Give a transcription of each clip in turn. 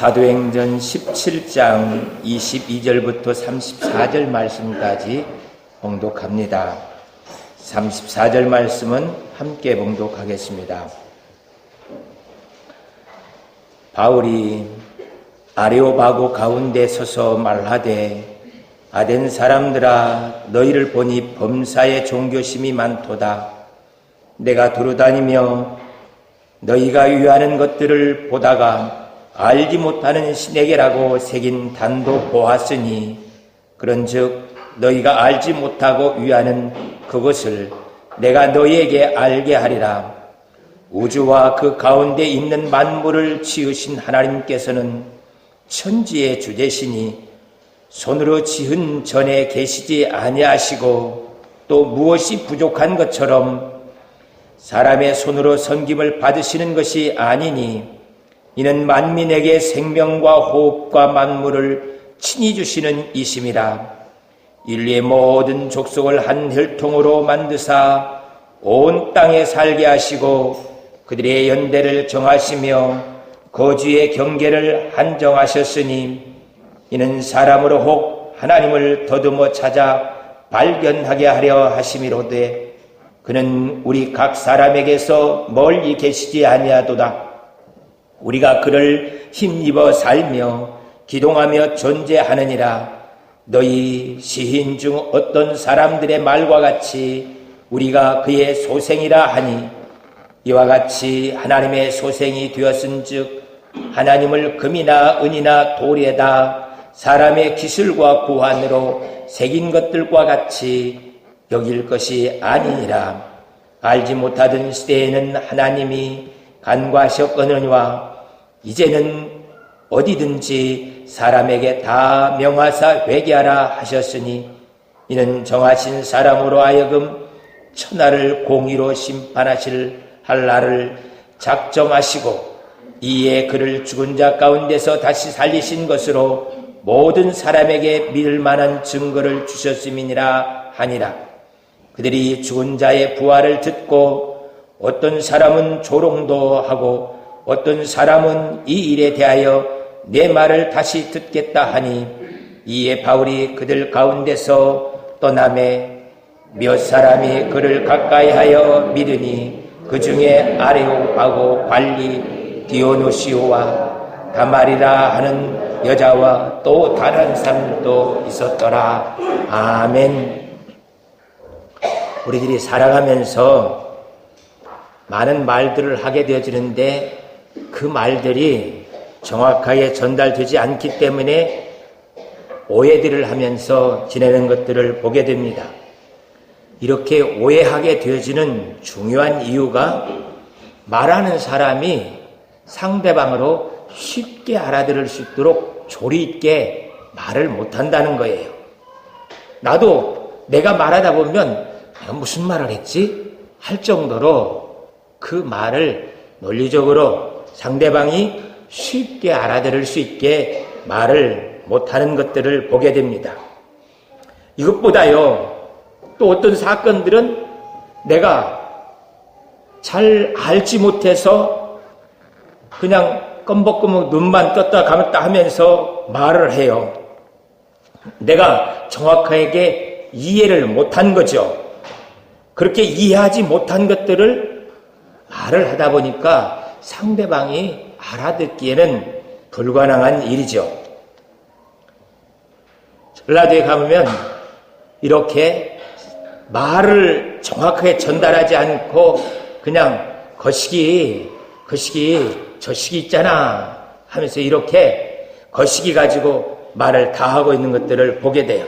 사도행전 17장 22절부터 34절 말씀까지 봉독합니다. 34절 말씀은 함께 봉독하겠습니다. 바울이 아레오바고 가운데 서서 말하되 아덴 사람들아 너희를 보니 범사에 종교심이 많도다. 내가 두루다니며 너희가 유하는 것들을 보다가 알지 못하는 신에게라고 새긴 단도 보았으니 그런즉 너희가 알지 못하고 위하는 그것을 내가 너희에게 알게 하리라. 우주와 그 가운데 있는 만물을 지으신 하나님께서는 천지의 주되시니 손으로 지은 전에 계시지 아니하시고 또 무엇이 부족한 것처럼 사람의 손으로 섬김을 받으시는 것이 아니니 이는 만민에게 생명과 호흡과 만물을 친히 주시는 이심이라. 인류의 모든 족속을 한 혈통으로 만드사 온 땅에 살게 하시고 그들의 연대를 정하시며 거주의 경계를 한정하셨으니 이는 사람으로 혹 하나님을 더듬어 찾아 발견하게 하려 하심이로되 그는 우리 각 사람에게서 멀리 계시지 아니하도다. 우리가 그를 힘입어 살며 기동하며 존재하느니라. 너희 시인 중 어떤 사람들의 말과 같이 우리가 그의 소생이라 하니 이와 같이 하나님의 소생이 되었은즉 하나님을 금이나 은이나 돌에다 사람의 기술과 구환으로 새긴 것들과 같이 여길 것이 아니니라. 알지 못하던 시대에는 하나님이 간과하셨거니와 이제는 어디든지 사람에게 다 명하사 회개하라 하셨으니 이는 정하신 사람으로 하여금 천하를 공의로 심판하실 할 날을 작정하시고 이에 그를 죽은 자 가운데서 다시 살리신 것으로 모든 사람에게 믿을 만한 증거를 주셨음이니라 하니라. 그들이 죽은 자의 부활을 듣고 어떤 사람은 조롱도 하고 어떤 사람은 이 일에 대하여 내 말을 다시 듣겠다 하니 이에 바울이 그들 가운데서 떠나매 몇 사람이 그를 가까이하여 믿으니 그 중에 아레오바고 관리 디오노시오와 다말이라 하는 여자와 또 다른 사람도 있었더라. 아멘. 우리들이 살아가면서 많은 말들을 하게 되어지는데 그 말들이 정확하게 전달되지 않기 때문에 오해들을 하면서 지내는 것들을 보게 됩니다. 이렇게 오해하게 되어지는 중요한 이유가 말하는 사람이 상대방으로 쉽게 알아들을 수 있도록 조리 있게 말을 못한다는 거예요. 나도 내가 말하다 보면 내가 무슨 말을 했지? 할 정도로 그 말을 논리적으로 상대방이 쉽게 알아들을 수 있게 말을 못하는 것들을 보게 됩니다. 이것보다요, 또 어떤 사건들은 내가 잘 알지 못해서 그냥 껌벅껌벅 눈만 떴다 감았다 하면서 말을 해요. 내가 정확하게 이해를 못한 거죠. 그렇게 이해하지 못한 것들을 말을 하다 보니까 상대방이 알아듣기에는 불가능한 일이죠. 전라도에 가보면 이렇게 말을 정확하게 전달하지 않고 그냥 거시기 저시기 있잖아 하면서 이렇게 거시기 가지고 말을 다 하고 있는 것들을 보게 돼요.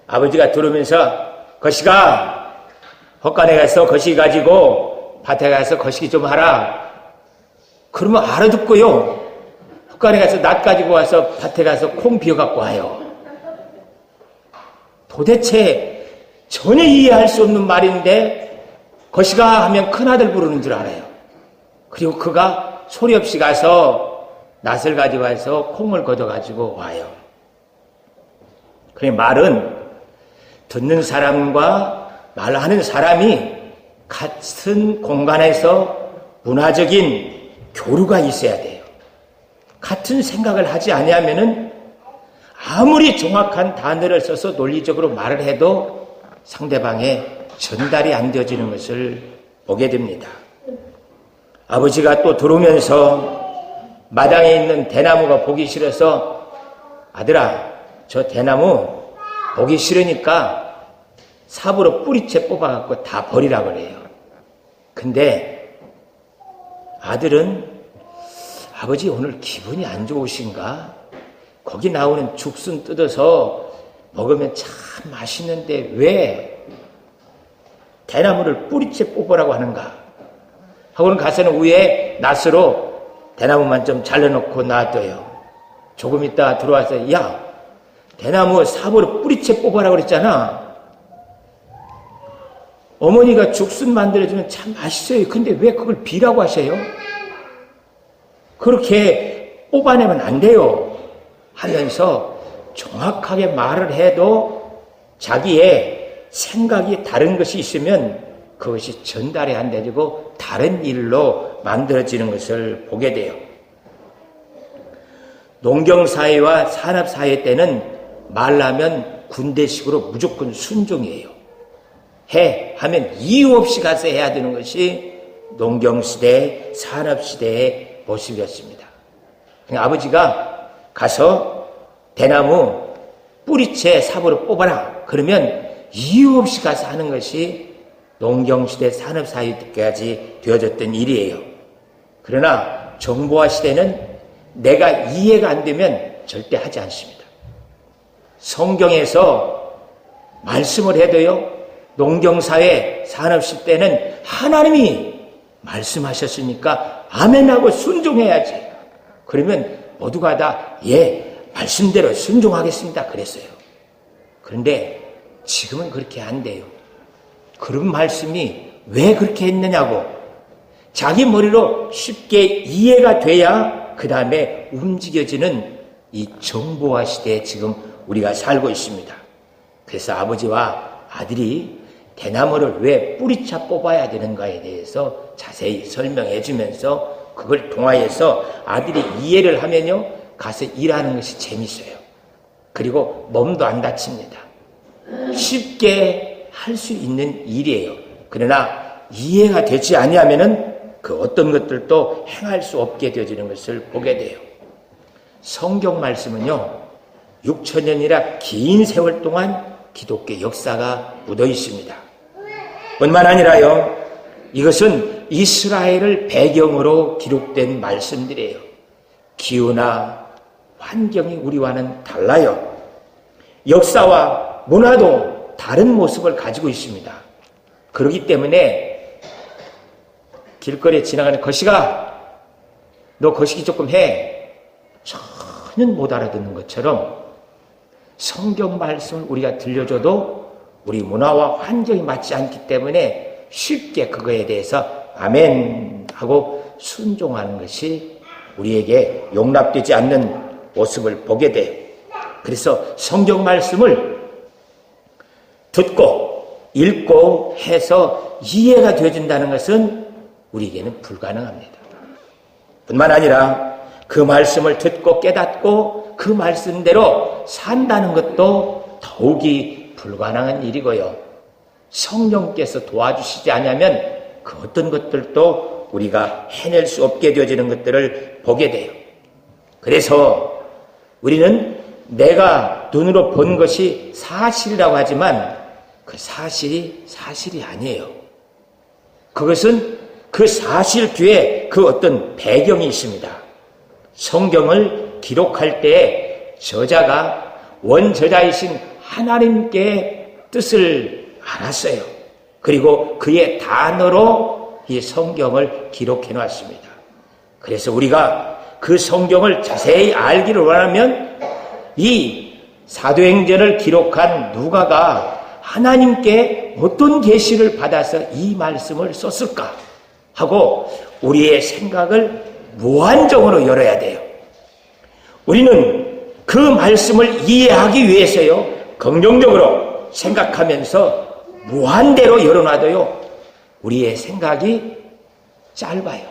아버지가 들으면서 거시가 헛간에 가서 거시기 가지고 밭에 가서 거시기 좀 하라. 그러면 알아듣고요. 헛간에 가서 낫 가지고 와서 밭에 가서 콩 비워 갖고 와요. 도대체 전혀 이해할 수 없는 말인데 거시가 하면 큰아들 부르는 줄 알아요. 그리고 그가 소리 없이 가서 낫을 가지고 와서 콩을 걷어가지고 와요. 그래 말은 듣는 사람과 말하는 사람이 같은 공간에서 문화적인 교류가 있어야 돼요. 같은 생각을 하지 아니하면은 아무리 정확한 단어를 써서 논리적으로 말을 해도 상대방의 전달이 안 되어지는 것을 보게 됩니다. 아버지가 또 들어오면서 마당에 있는 대나무가 보기 싫어서 아들아, 저 대나무 보기 싫으니까 삽으로 뿌리채 뽑아갖고 다 버리라 그래요. 근데 아들은 아버지 오늘 기분이 안 좋으신가? 거기 나오는 죽순 뜯어서 먹으면 참 맛있는데 왜 대나무를 뿌리채 뽑으라고 하는가? 하고는 가서는 위에 낫으로 대나무만 좀 잘라놓고 놔둬요. 조금 있다 들어와서 야, 대나무 삽으로 뿌리채 뽑아라고 그랬잖아. 어머니가 죽순 만들어주면 참 맛있어요. 근데 왜 그걸 비라고 하셔요? 그렇게 뽑아내면 안 돼요. 하면서 정확하게 말을 해도 자기의 생각이 다른 것이 있으면 그것이 전달이 안 되고 다른 일로 만들어지는 것을 보게 돼요. 농경사회와 산업사회 때는 말하면 군대식으로 무조건 순종이에요. 해 하면 이유 없이 가서 해야 되는 것이 농경시대, 산업시대의 모습이었습니다. 아버지가 가서 대나무 뿌리채 삽으로 뽑아라. 그러면 이유 없이 가서 하는 것이 농경시대, 산업사회까지 되어졌던 일이에요. 그러나 정보화 시대는 내가 이해가 안 되면 절대 하지 않습니다. 성경에서 말씀을 해도요, 농경사회, 산업시대는 하나님이 말씀하셨으니까 아멘하고 순종해야지. 그러면 모두가 다 예, 말씀대로 순종하겠습니다. 그랬어요. 그런데 지금은 그렇게 안 돼요. 그런 말씀이 왜 그렇게 했느냐고 자기 머리로 쉽게 이해가 돼야 그 다음에 움직여지는 이 정보화 시대에 지금 우리가 살고 있습니다. 그래서 아버지와 아들이 대나무를 왜 뿌리채 뽑아야 되는가에 대해서 자세히 설명해 주면서 그걸 통하여서 아들이 이해를 하면요, 가서 일하는 것이 재밌어요. 그리고 몸도 안 다칩니다. 쉽게 할 수 있는 일이에요. 그러나 이해가 되지 아니하면은 그 어떤 것들도 행할 수 없게 되어지는 것을 보게 돼요. 성경 말씀은요, 6,000년이라 긴 세월 동안 기독교 역사가 묻어 있습니다. 뿐만 아니라요, 이것은 이스라엘을 배경으로 기록된 말씀들이에요. 기후나 환경이 우리와는 달라요. 역사와 문화도 다른 모습을 가지고 있습니다. 그렇기 때문에 길거리에 지나가는 거시가 너 거시기 조금 해. 전혀 못 알아듣는 것처럼 성경 말씀을 우리가 들려줘도 우리 문화와 환경이 맞지 않기 때문에 쉽게 그거에 대해서 아멘 하고 순종하는 것이 우리에게 용납되지 않는 모습을 보게 돼요. 그래서 성경 말씀을 듣고 읽고 해서 이해가 되어진다는 것은 우리에게는 불가능합니다. 뿐만 아니라 그 말씀을 듣고 깨닫고 그 말씀대로 산다는 것도 더욱이 불가능한 일이고요. 성령께서 도와주시지 않으면 그 어떤 것들도 우리가 해낼 수 없게 되어지는 것들을 보게 돼요. 그래서 우리는 내가 눈으로 본 것이 사실이라고 하지만 그 사실이 사실이 아니에요. 그것은 그 사실 뒤에 그 어떤 배경이 있습니다. 성경을 기록할 때 저자가 원저자이신 하나님께 뜻을 알았어요. 그리고 그의 단어로 이 성경을 기록해 놨습니다. 그래서 우리가 그 성경을 자세히 알기를 원하면 이 사도행전을 기록한 누가가 하나님께 어떤 계시를 받아서 이 말씀을 썼을까 하고 우리의 생각을 무한정으로 열어야 돼요. 우리는 그 말씀을 이해하기 위해서요, 긍정적으로 생각하면서 무한대로 열어놔도요, 우리의 생각이 짧아요.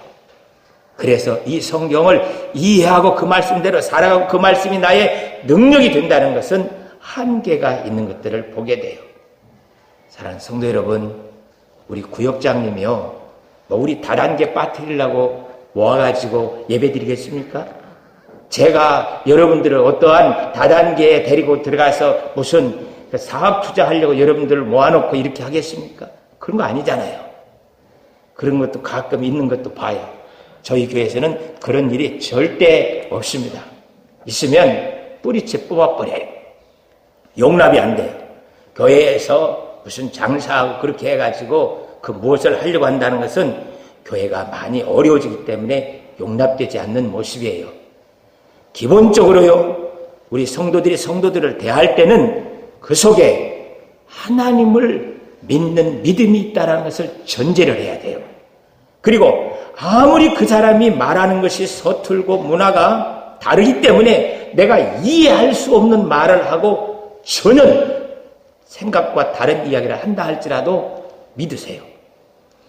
그래서 이 성경을 이해하고 그 말씀대로 살아가고 그 말씀이 나의 능력이 된다는 것은 한계가 있는 것들을 보게 돼요. 사랑하는 성도 여러분, 우리 구역장님이요, 우리 다단계 빠뜨리려고 모아가지고 예배 드리겠습니까? 제가 여러분들을 어떠한 다단계에 데리고 들어가서 무슨 사업 투자하려고 여러분들을 모아놓고 이렇게 하겠습니까? 그런 거 아니잖아요. 그런 것도 가끔 있는 것도 봐요. 저희 교회에서는 그런 일이 절대 없습니다. 있으면 뿌리채 뽑아버려요. 용납이 안 돼요. 교회에서 무슨 장사하고 그렇게 해가지고 그 무엇을 하려고 한다는 것은 교회가 많이 어려워지기 때문에 용납되지 않는 모습이에요. 기본적으로요, 우리 성도들이 성도들을 대할 때는 그 속에 하나님을 믿는 믿음이 있다는 것을 전제를 해야 돼요. 그리고 아무리 그 사람이 말하는 것이 서툴고 문화가 다르기 때문에 내가 이해할 수 없는 말을 하고 전혀 생각과 다른 이야기를 한다 할지라도 믿으세요.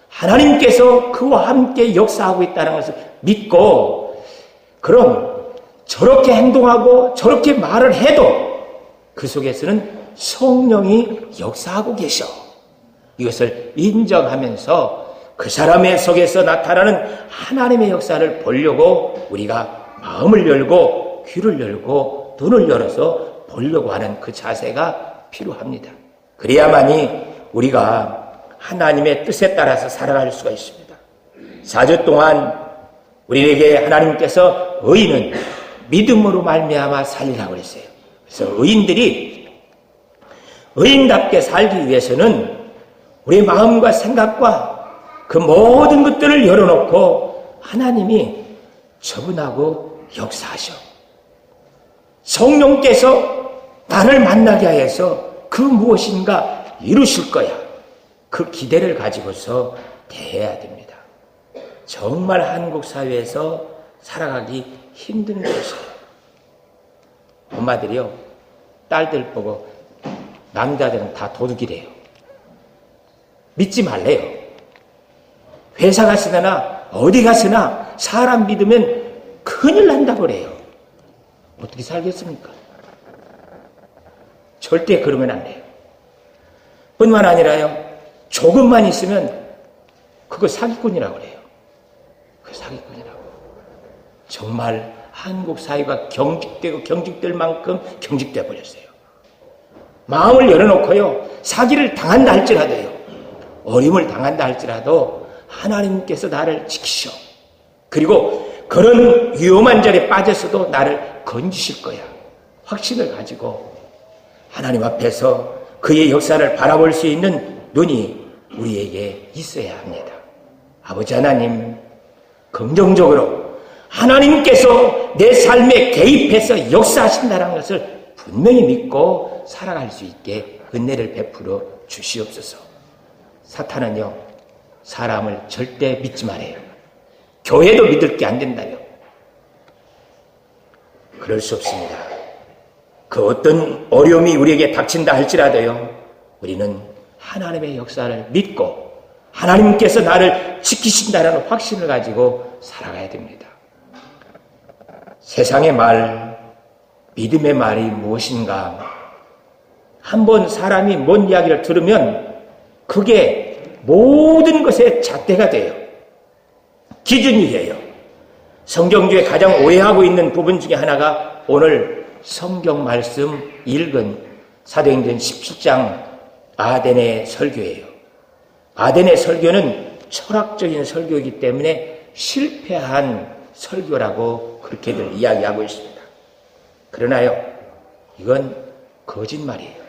하나님께서 그와 함께 역사하고 있다는 것을 믿고, 그럼 저렇게 행동하고 저렇게 말을 해도 그 속에서는 성령이 역사하고 계셔. 이것을 인정하면서 그 사람의 속에서 나타나는 하나님의 역사를 보려고 우리가 마음을 열고 귀를 열고 눈을 열어서 보려고 하는 그 자세가 필요합니다. 그래야만이 우리가 하나님의 뜻에 따라서 살아갈 수가 있습니다. 4주 동안 우리에게 하나님께서 의인은 믿음으로 말미암아 살리라고 그랬어요. 그래서 의인들이 의인답게 살기 위해서는 우리의 마음과 생각과 그 모든 것들을 열어놓고 하나님이 저분하고 역사하셔. 성령께서 나를 만나게 하여서 그 무엇인가 이루실 거야. 그 기대를 가지고서 대해야 됩니다. 정말 한국 사회에서 살아가기 힘든 것이에요. 엄마들이요, 딸들 보고 남자들은 다 도둑이래요. 믿지 말래요. 회사 가시거나 어디 가서나 사람 믿으면 큰일 난다고 그래요. 어떻게 살겠습니까? 절대 그러면 안 돼요. 뿐만 아니라요, 조금만 있으면 그거 사기꾼이라고 그래요. 그 사기꾼이라고. 정말 한국 사회가 경직되고 경직될 만큼 경직돼 버렸어요. 마음을 열어놓고요, 사기를 당한다 할지라도요, 어림을 당한다 할지라도 하나님께서 나를 지키셔. 그리고 그런 위험한 절에 빠져서도 나를 건지실 거야. 확신을 가지고 하나님 앞에서 그의 역사를 바라볼 수 있는 눈이 우리에게 있어야 합니다. 아버지 하나님, 긍정적으로 하나님께서 내 삶에 개입해서 역사하신다는 것을 분명히 믿고 살아갈 수 있게 은혜를 베풀어 주시옵소서. 사탄은요, 사람을 절대 믿지 말아요. 교회도 믿을 게 안 된다요. 그럴 수 없습니다. 그 어떤 어려움이 우리에게 닥친다 할지라도요, 우리는 하나님의 역사를 믿고 하나님께서 나를 지키신다는 확신을 가지고 살아가야 됩니다. 세상의 말, 믿음의 말이 무엇인가? 한번 사람이 뭔 이야기를 들으면 그게 모든 것의 잣대가 돼요. 기준이 돼요. 성경 중에 가장 오해하고 있는 부분 중에 하나가 오늘 성경 말씀 읽은 사도행전 17장 아덴의 설교예요. 아덴의 설교는 철학적인 설교이기 때문에 실패한 설교라고 그렇게들 이야기하고 있습니다. 그러나요, 이건 거짓말이에요.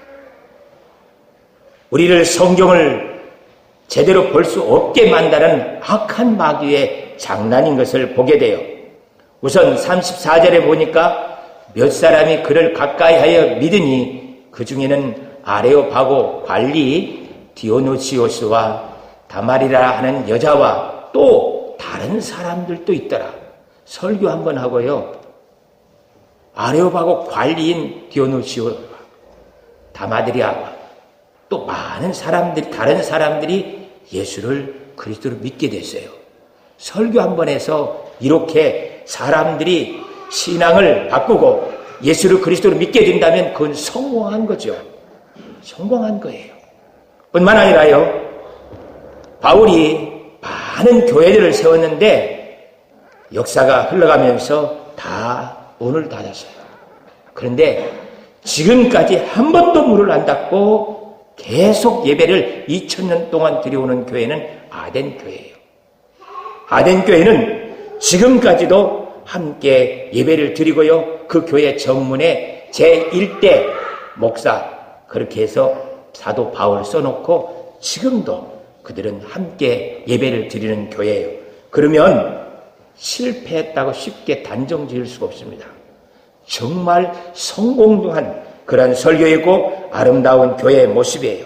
우리를 성경을 제대로 볼 수 없게 만드는 악한 마귀의 장난인 것을 보게 돼요. 우선 34절에 보니까 몇 사람이 그를 가까이 하여 믿으니 그 중에는 아레오파고 관리 디오누시오스와 다말이라 하는 여자와 또 다른 사람들도 있더라. 설교 한번 하고요, 아레오파고 관리인 디오누시오와 다마드리아와 또 많은 사람들이, 다른 사람들이 예수를 그리스도로 믿게 됐어요. 설교 한 번 해서 이렇게 사람들이 신앙을 바꾸고 예수를 그리스도로 믿게 된다면 그건 성공한 거죠. 성공한 거예요. 뿐만 아니라요, 바울이 많은 교회들을 세웠는데 역사가 흘러가면서 다 문을 닫았어요. 그런데 지금까지 한 번도 문을 안 닫고 계속 예배를 2000년 동안 드려오는 교회는 아덴 교회예요. 아덴 교회는 지금까지도 함께 예배를 드리고요, 그 교회 정문에 제1대 목사 그렇게 해서 사도 바울을 써놓고 지금도 그들은 함께 예배를 드리는 교회예요. 그러면 실패했다고 쉽게 단정 지을 수가 없습니다. 정말 성공한 그런 설교이고 아름다운 교회의 모습이에요.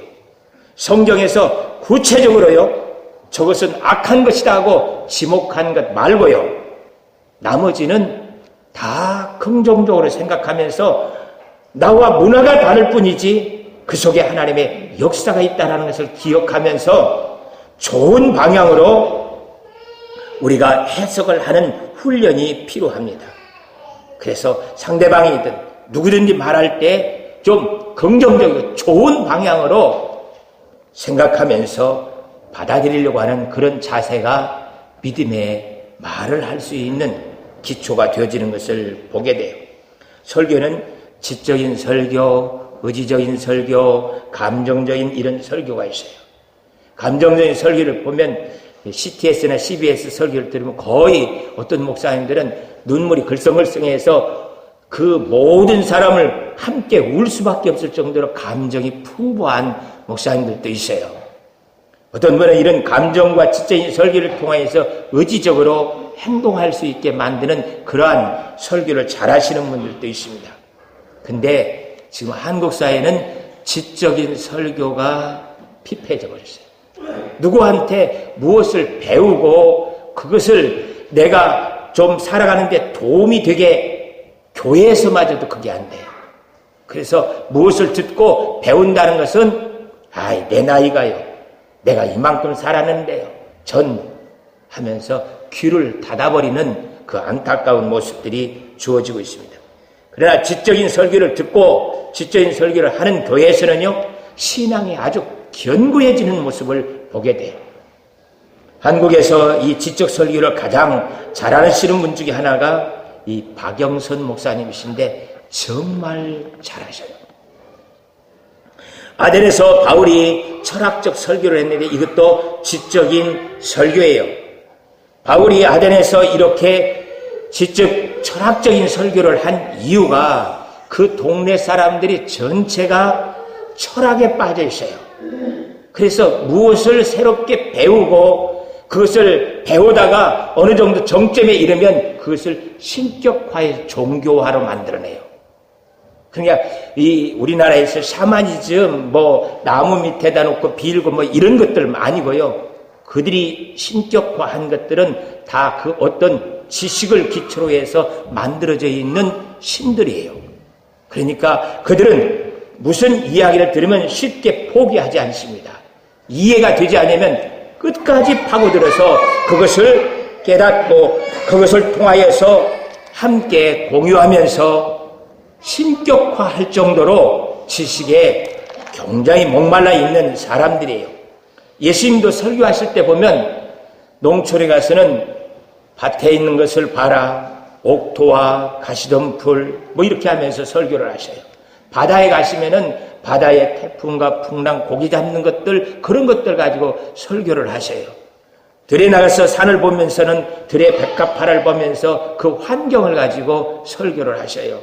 성경에서 구체적으로요, 저것은 악한 것이다 하고 지목한 것 말고요, 나머지는 다 긍정적으로 생각하면서 나와 문화가 다를 뿐이지 그 속에 하나님의 역사가 있다는 것을 기억하면서 좋은 방향으로 우리가 해석을 하는 훈련이 필요합니다. 그래서 상대방이든 누구든지 말할 때 좀 긍정적이고 좋은 방향으로 생각하면서 받아들이려고 하는 그런 자세가 믿음의 말을 할 수 있는 기초가 되어지는 것을 보게 돼요. 설교는 지적인 설교, 의지적인 설교, 감정적인 이런 설교가 있어요. 감정적인 설교를 보면 CTS나 CBS 설교를 들으면 거의 어떤 목사님들은 눈물이 글썽글썽해서 그 모든 사람을 함께 울 수밖에 없을 정도로 감정이 풍부한 목사님들도 있어요. 어떤 분은 이런 감정과 지적인 설교를 통해서 의지적으로 행동할 수 있게 만드는 그러한 설교를 잘하시는 분들도 있습니다. 근데 지금 한국 사회는 지적인 설교가 피폐해져 버렸어요. 누구한테 무엇을 배우고 그것을 내가 좀 살아가는데 도움이 되게 교회에서마저도 그게 안 돼요. 그래서 무엇을 듣고 배운다는 것은 내 나이가요, 내가 이만큼 살았는데요, 전 하면서 귀를 닫아버리는 그 안타까운 모습들이 주어지고 있습니다. 그러나 지적인 설교를 듣고 지적인 설교를 하는 교회에서는요, 신앙이 아주 견고해지는 모습을 보게 돼요. 한국에서 이 지적 설교를 가장 잘하시는 분 중에 하나가 이 박영선 목사님이신데 정말 잘하셔요. 아덴에서 바울이 철학적 설교를 했는데 이것도 지적인 설교예요. 바울이 아덴에서 이렇게 지적 철학적인 설교를 한 이유가 그 동네 사람들이 전체가 철학에 빠져 있어요. 그래서 무엇을 새롭게 배우고 그것을 배우다가 어느 정도 정점에 이르면 그것을 신격화해 종교화로 만들어내요. 그러니까 이 우리나라에서 샤머니즘 나무 밑에다 놓고 빌고 이런 것들 아니고요. 그들이 신격화한 것들은 다 그 어떤 지식을 기초로 해서 만들어져 있는 신들이에요. 그러니까 그들은 무슨 이야기를 들으면 쉽게 포기하지 않습니다. 이해가 되지 않으면 끝까지 파고들어서 그것을 깨닫고 그것을 통하여서 함께 공유하면서 신격화할 정도로 지식에 굉장히 목말라 있는 사람들이에요. 예수님도 설교하실 때 보면 농촌에 가서는 밭에 있는 것을 봐라, 옥토와 가시덤불 이렇게 하면서 설교를 하셔요. 바다에 가시면은 바다의 태풍과 풍랑, 고기 잡는 것들, 그런 것들 가지고 설교를 하셔요. 들에 나가서 산을 보면서는 들의 백합화를 보면서 그 환경을 가지고 설교를 하셔요.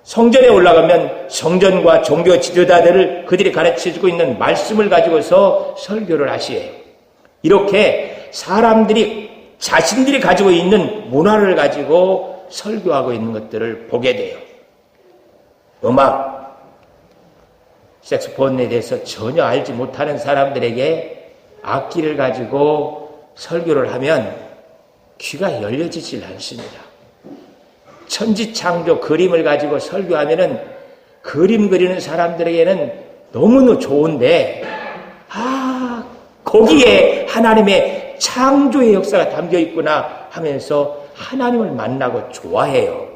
성전에 올라가면 성전과 종교 지도자들을 그들이 가르쳐주고 있는 말씀을 가지고서 설교를 하셔요. 이렇게 사람들이 자신들이 가지고 있는 문화를 가지고 설교하고 있는 것들을 보게 돼요. 음악, 색소폰에 대해서 전혀 알지 못하는 사람들에게 악기를 가지고 설교를 하면 귀가 열려지질 않습니다. 천지창조 그림을 가지고 설교하면은 그림 그리는 사람들에게는 너무너무 좋은데, 거기에 하나님의 창조의 역사가 담겨 있구나 하면서 하나님을 만나고 좋아해요.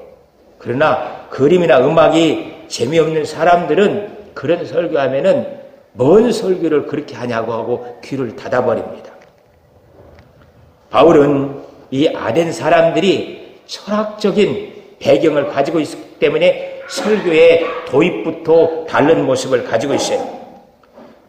그러나 그림이나 음악이 재미없는 사람들은 그런 설교하면은 뭔 설교를 그렇게 하냐고 하고 귀를 닫아버립니다. 바울은 이 아덴 사람들이 철학적인 배경을 가지고 있기 때문에 설교의 도입부터 다른 모습을 가지고 있어요.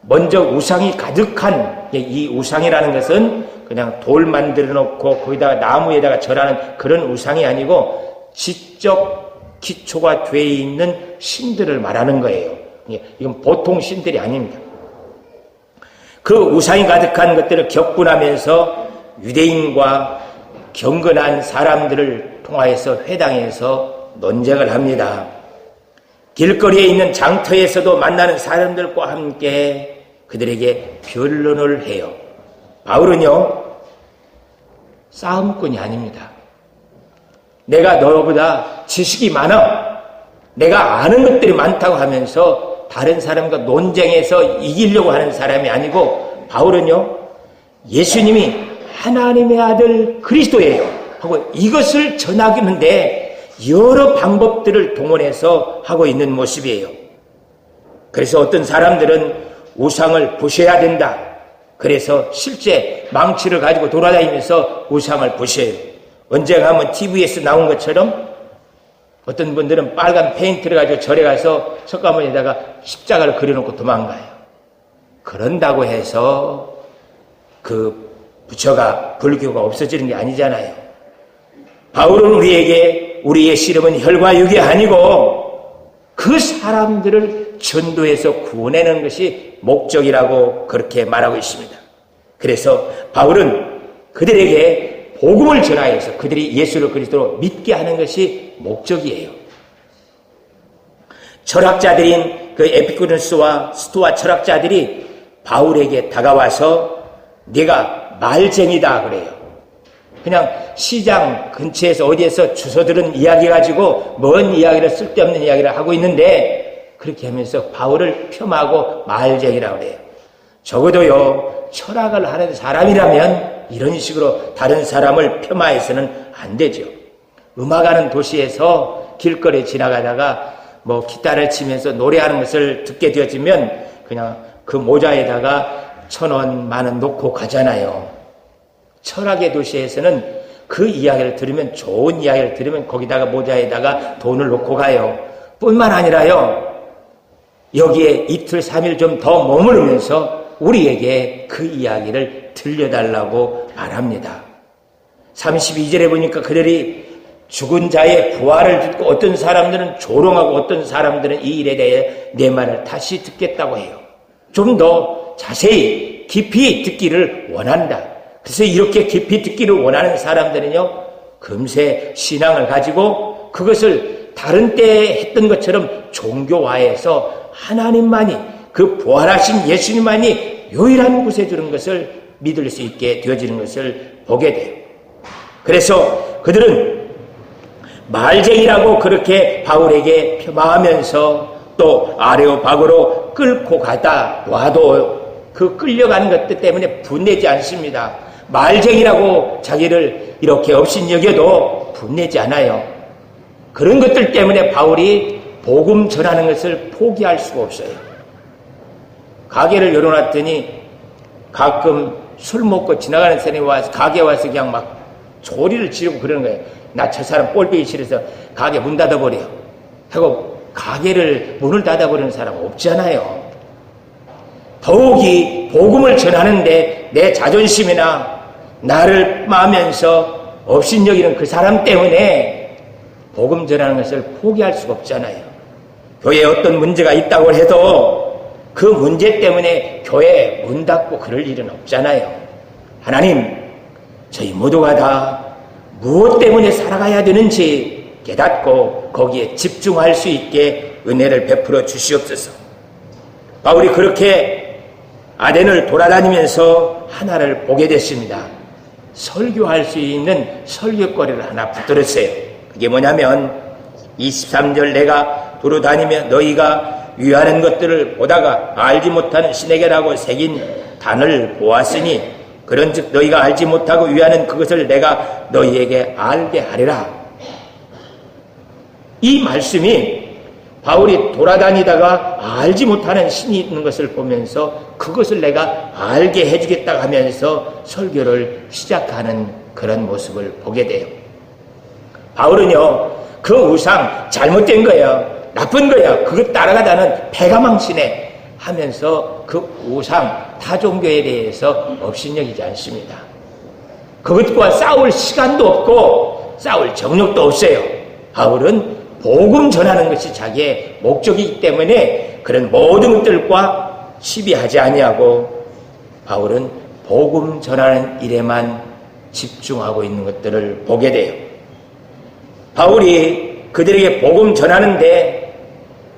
먼저 우상이 가득한, 이 우상이라는 것은 그냥 돌 만들어 놓고 거기다가 나무에다가 절하는 그런 우상이 아니고 지적 기초가 되어 있는 신들을 말하는 거예요. 이건 보통 신들이 아닙니다. 그 우상이 가득한 것들을 격분하면서 유대인과 경건한 사람들을 통하여서 회당에서 논쟁을 합니다. 길거리에 있는 장터에서도 만나는 사람들과 함께 그들에게 변론을 해요. 바울은요, 싸움꾼이 아닙니다. 내가 너보다 지식이 많아, 내가 아는 것들이 많다고 하면서 다른 사람과 논쟁해서 이기려고 하는 사람이 아니고, 바울은요, 예수님이 하나님의 아들 그리스도예요 하고 이것을 전하기는데 여러 방법들을 동원해서 하고 있는 모습이에요. 그래서 어떤 사람들은 우상을 부셔야 된다. 그래서 실제 망치를 가지고 돌아다니면서 우상을 부셔요. 언젠가 한번 TV에서 나온 것처럼 어떤 분들은 빨간 페인트를 가지고 절에 가서 석가모니에다가 십자가를 그려놓고 도망가요. 그런다고 해서 그 부처가, 불교가 없어지는 게 아니잖아요. 바울은 우리에게 우리의 씨름은 혈과 육이 아니고 그 사람들을 전도해서 구원하는 것이 목적이라고 그렇게 말하고 있습니다. 그래서 바울은 그들에게 복음을 전하여서 그들이 예수를 그리스도로 믿게 하는 것이 목적이에요. 철학자들인 그 에피쿠르스와 스토아 철학자들이 바울에게 다가와서 네가 말쟁이다 그래요. 그냥 시장 근처에서 어디에서 주워 들은 이야기 가지고 뭔 이야기를, 쓸데없는 이야기를 하고 있는데 그렇게 하면서 바울을 폄하하고 말쟁이라고 그래요. 적어도요, 철학을 하는 사람이라면 이런 식으로 다른 사람을 폄하해서는 안 되죠. 음악하는 도시에서 길거리에 지나가다가 뭐 기타를 치면서 노래하는 것을 듣게 되어지면 그냥 그 모자에다가 1,000원, 10,000원 놓고 가잖아요. 철학의 도시에서는 그 이야기를 들으면, 좋은 이야기를 들으면 거기다가 모자에다가 돈을 놓고 가요. 뿐만 아니라요, 여기에 이틀, 3일 좀 더 머무르면서 우리에게 그 이야기를 들려달라고 말합니다. 32절에 보니까 그들이 죽은 자의 부활을 듣고 어떤 사람들은 조롱하고 어떤 사람들은 이 일에 대해 내 말을 다시 듣겠다고 해요. 좀 더 자세히 깊이 듣기를 원한다. 그래서 이렇게 깊이 듣기를 원하는 사람들은요, 금세 신앙을 가지고 그것을 다른 때에 했던 것처럼 종교화해서 하나님만이, 그 부활하신 예수님만이 유일한 구세주는 것을 믿을 수 있게 되어지는 것을 보게 돼요. 그래서 그들은 말쟁이라고 그렇게 바울에게 폄하하면서 또 아레오파고로 끌고 가다 놔도 그 끌려가는 것들 때문에 분내지 않습니다. 말쟁이라고 자기를 이렇게 업신여겨도 분내지 않아요. 그런 것들 때문에 바울이 복음 전하는 것을 포기할 수가 없어요. 가게를 열어놨더니 가끔 술 먹고 지나가는 사람이 와서 가게 와서 그냥 막 소리를 지르고 그러는 거예요. 나 저 사람 꼴보기 싫어서 가게 문 닫아버려 하고 가게를 문을 닫아버리는 사람 없잖아요. 더욱이 복음을 전하는데 내 자존심이나 나를 마면서 업신여기는 그 사람 때문에 복음 전하는 것을 포기할 수가 없잖아요. 교회에 어떤 문제가 있다고 해도 그 문제 때문에 교회 문 닫고 그럴 일은 없잖아요. 하나님, 저희 모두가 다 무엇 때문에 살아가야 되는지 깨닫고 거기에 집중할 수 있게 은혜를 베풀어 주시옵소서. 바울이 그렇게 아덴을 돌아다니면서 하나를 보게 됐습니다. 설교할 수 있는 설교거리를 하나 붙들었어요. 그게 뭐냐면 23절, 내가 두루 다니며 너희가 유하는 것들을 보다가 알지 못하는 신에게라고 새긴 단을 보았으니 그런즉 너희가 알지 못하고 위하는 그것을 내가 너희에게 알게 하리라. 이 말씀이 바울이 돌아다니다가 알지 못하는 신이 있는 것을 보면서 그것을 내가 알게 해주겠다 하면서 설교를 시작하는 그런 모습을 보게 돼요. 바울은요, 그 우상 잘못된 거야, 나쁜 거야, 그거 따라가다는 패가망신해 하면서 그 우상 타종교에 대해서 업신여기지 않습니다. 그것과 싸울 시간도 없고 싸울 정력도 없어요. 바울은 복음 전하는 것이 자기의 목적이기 때문에 그런 모든 것들과 시비하지 아니하고 바울은 복음 전하는 일에만 집중하고 있는 것들을 보게 돼요. 바울이 그들에게 복음 전하는데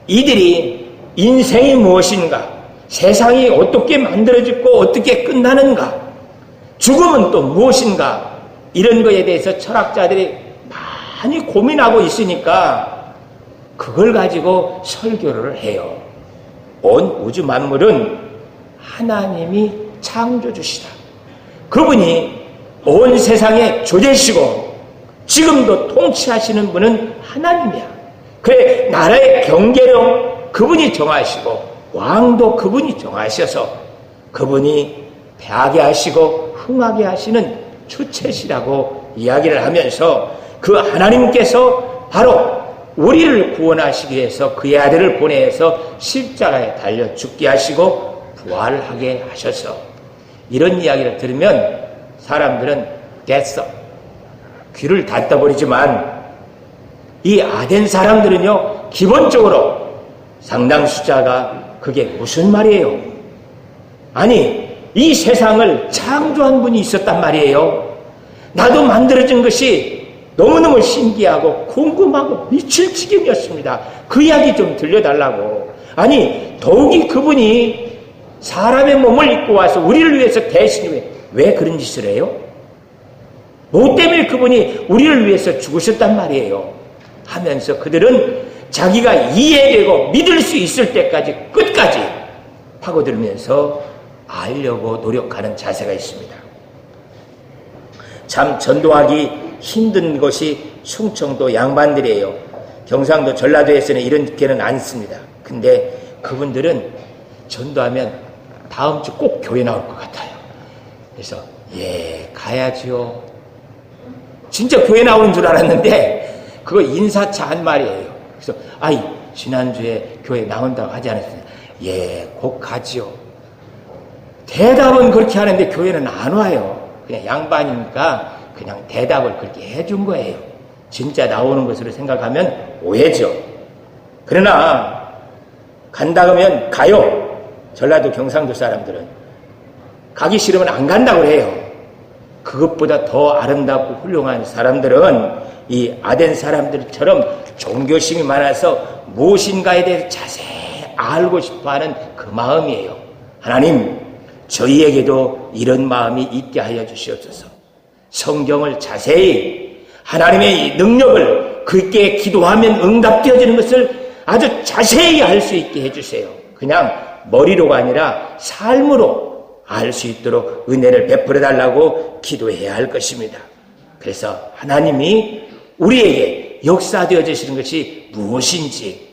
이들이 인생이 무엇인가, 세상이 어떻게 만들어지고 어떻게 끝나는가, 죽음은 또 무엇인가, 이런 것에 대해서 철학자들이 많이 고민하고 있으니까 그걸 가지고 설교를 해요. 온 우주 만물은 하나님이 창조주시다. 그분이 온 세상의 조제시고 지금도 통치하시는 분은 하나님이야. 그래, 나라의 경계령 그분이 정하시고 왕도 그분이 정하셔서 그분이 패하게 하시고 흥하게 하시는 주체시라고 이야기를 하면서 그 하나님께서 바로 우리를 구원하시기 위해서 그의 아들을 보내서 십자가에 달려 죽게 하시고 부활하게 하셔서, 이런 이야기를 들으면 사람들은 깼어, 귀를 닫아버리지만 이 아덴 사람들은요, 기본적으로 상당수자가 그게 무슨 말이에요? 아니, 이 세상을 창조한 분이 있었단 말이에요. 나도 만들어진 것이 너무너무 신기하고 궁금하고 미칠 지경이었습니다. 그 이야기 좀 들려달라고. 아니, 더욱이 그분이 사람의 몸을 입고 와서 우리를 위해서 대신 왜 그런 짓을 해요? 뭐 때문에 그분이 우리를 위해서 죽으셨단 말이에요? 하면서 그들은 자기가 이해되고 믿을 수 있을 때까지 끝까지 파고들면서 알려고 노력하는 자세가 있습니다. 참 전도하기 힘든 것이 충청도 양반들이에요. 경상도 전라도에서는 이런 게는 안 씁니다. 근데 그분들은 전도하면 다음 주 꼭 교회 나올 것 같아요. 그래서 가야지요. 진짜 교회 나오는 줄 알았는데 그거 인사차 한 말이에요. 그래서 지난주에 교회 나온다고 하지 않았습니까? 꼭 가지요. 대답은 그렇게 하는데 교회는 안 와요. 그냥 양반이니까 그냥 대답을 그렇게 해준 거예요. 진짜 나오는 것으로 생각하면 오해죠. 그러나 간다 그러면 가요. 전라도 경상도 사람들은 가기 싫으면 안 간다고 해요. 그것보다 더 아름답고 훌륭한 사람들은 이 아덴 사람들처럼 종교심이 많아서 무엇인가에 대해서 자세히 알고 싶어하는 그 마음이에요. 하나님, 저희에게도 이런 마음이 있게 하여 주시옵소서. 성경을 자세히, 하나님의 능력을 그렇게 기도하면 응답되어지는 것을 아주 자세히 알 수 있게 해주세요. 그냥 머리로가 아니라 삶으로 알 수 있도록 은혜를 베풀어 달라고 기도해야 할 것입니다. 그래서 하나님이 우리에게 역사되어 주시는 것이 무엇인지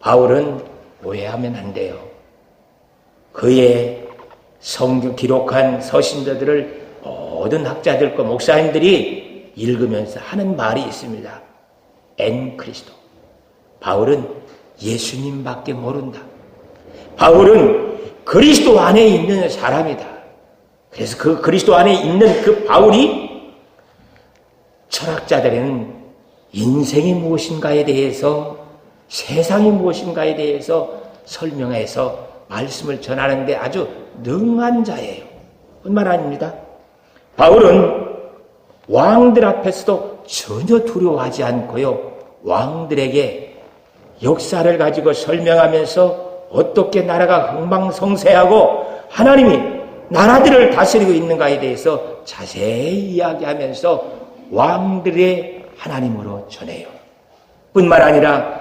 바울은 오해하면 안 돼요. 그의 성경 기록한 서신자들을 모든 학자들과 목사님들이 읽으면서 하는 말이 있습니다. 엔 그리스도. 바울은 예수님밖에 모른다. 바울은 그리스도 안에 있는 사람이다. 그래서 그 그리스도 안에 있는 그 바울이 철학자들은 인생이 무엇인가에 대해서, 세상이 무엇인가에 대해서 설명해서 말씀을 전하는데 아주 능한 자예요. 뿐만 아닙니다. 바울은 왕들 앞에서도 전혀 두려워하지 않고요, 왕들에게 역사를 가지고 설명하면서 어떻게 나라가 흥망성쇠하고 하나님이 나라들을 다스리고 있는가에 대해서 자세히 이야기하면서 왕들의 하나님으로 전해요. 뿐만 아니라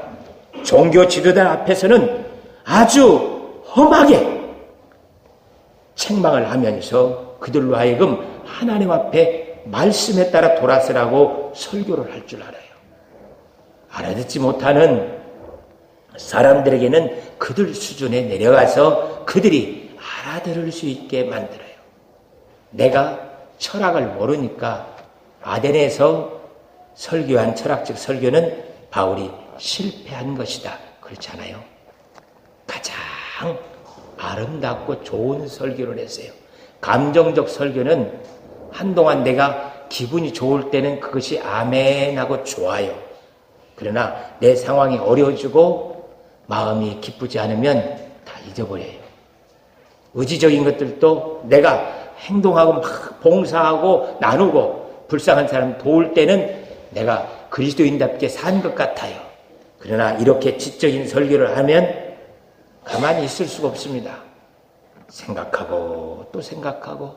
종교 지도자 앞에서는 아주 험하게 책망을 하면서 그들로 하여금 하나님 앞에 말씀에 따라 돌아서라고 설교를 할 줄 알아요. 알아듣지 못하는 사람들에게는 그들 수준에 내려가서 그들이 알아들을 수 있게 만들어요. 내가 철학을 모르니까 아덴에서 설교한 철학적 설교는 바울이 실패한 것이다. 그렇잖아요. 가장 아름답고 좋은 설교를 했어요. 감정적 설교는 한동안 내가 기분이 좋을 때는 그것이 아멘하고 좋아요. 그러나 내 상황이 어려워지고 마음이 기쁘지 않으면 다 잊어버려요. 의지적인 것들도 내가 행동하고 막 봉사하고 나누고 불쌍한 사람 도울 때는 내가 그리스도인답게 산 것 같아요. 그러나 이렇게 지적인 설교를 하면 가만히 있을 수가 없습니다. 생각하고 또 생각하고,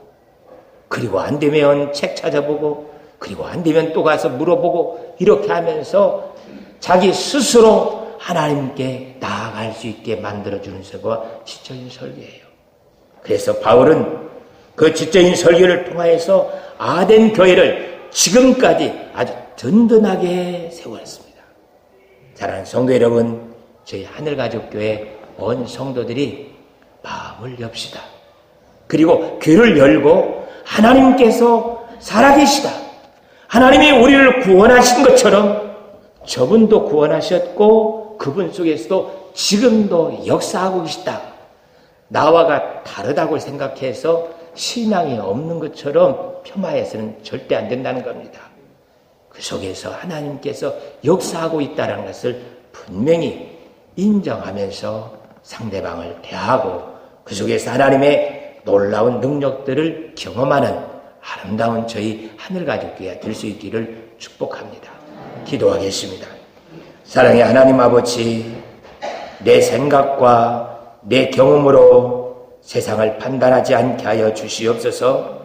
그리고 안 되면 책 찾아보고, 그리고 안 되면 또 가서 물어보고, 이렇게 하면서 자기 스스로 하나님께 나아갈 수 있게 만들어주는 설교가 지적인 설교예요. 그래서 바울은 그 지적인 설교를 통하여서 아덴 교회를 지금까지 아주 든든하게 세웠습니다. 사랑하는 성도 여러분, 저희 하늘가족교회 온 성도들이 마음을 엽시다. 그리고 귀를 열고 하나님께서 살아계시다. 하나님이 우리를 구원하신 것처럼 저분도 구원하셨고 그분 속에서도 지금도 역사하고 계시다. 나와가 다르다고 생각해서 신앙이 없는 것처럼 폄하해서는 절대 안 된다는 겁니다. 그 속에서 하나님께서 역사하고 있다는 것을 분명히 인정하면서 상대방을 대하고 그 속에서 하나님의 놀라운 능력들을 경험하는 아름다운 저희 하늘가족교회가 될 수 있기를 축복합니다. 기도하겠습니다. 사랑의 하나님 아버지, 내 생각과 내 경험으로 세상을 판단하지 않게 하여 주시옵소서.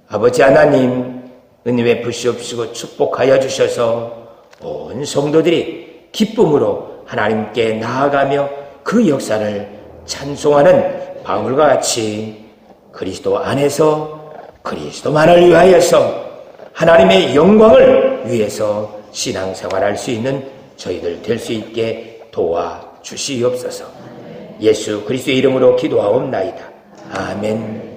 아버지 하나님, 은혜 베푸시옵시고 축복하여 주셔서 온 성도들이 기쁨으로 하나님께 나아가며 그 역사를 찬송하는 바울과 같이 그리스도 안에서 그리스도만을 위하여서 하나님의 영광을 위해서 신앙생활할 수 있는 저희들 될 수 있게 도와주시옵소서. 예수 그리스도의 이름으로 기도하옵나이다. 아멘.